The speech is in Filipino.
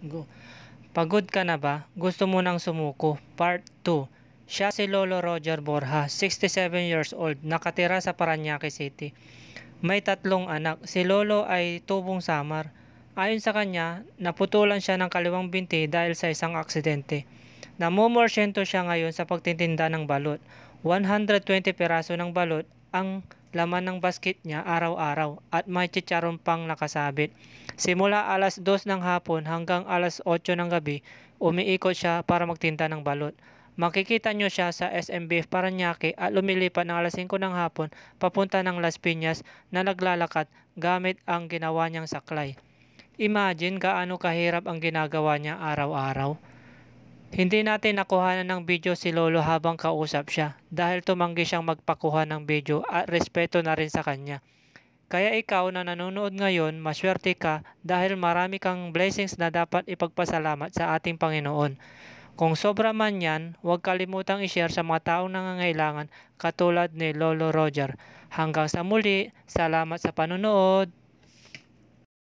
Go. Pagod ka na ba? Gusto mo nang sumuko? Part 2. Siya si Lolo Roger Borja, 67 years old, nakatira sa Parañaque City. May 3 anak. Si Lolo ay tubong samar. Ayon sa kanya, naputulan siya ng kaliwang binti dahil sa isang aksidente. Namumorsyento siya ngayon sa pagtitinda ng balot. 120 piraso ng balot ang laman ng basket niya araw-araw at may chicharon pang nakasabit. Simula alas 2 ng hapon hanggang alas 8 ng gabi, umiikot siya para magtinda ng balot. Makikita nyo siya sa SMBF Parañaque at lumilipat ng alas 5 ng hapon papunta ng Las Piñas na naglalakad gamit ang ginawa niyang saklay. Imagine gaano kahirap ang ginagawa niya araw-araw. Hindi natin nakuhanan ng video si Lolo habang kausap siya dahil tumanggi siyang magpakuha ng video at respeto na rin sa kanya. Kaya ikaw na nanonood ngayon, maswerte ka dahil marami kang blessings na dapat ipagpasalamat sa ating Panginoon. Kung sobra man yan, huwag kalimutang i-share sa mga taong nangangailangan katulad ni Lolo Roger. Hanggang sa muli, salamat sa panonood!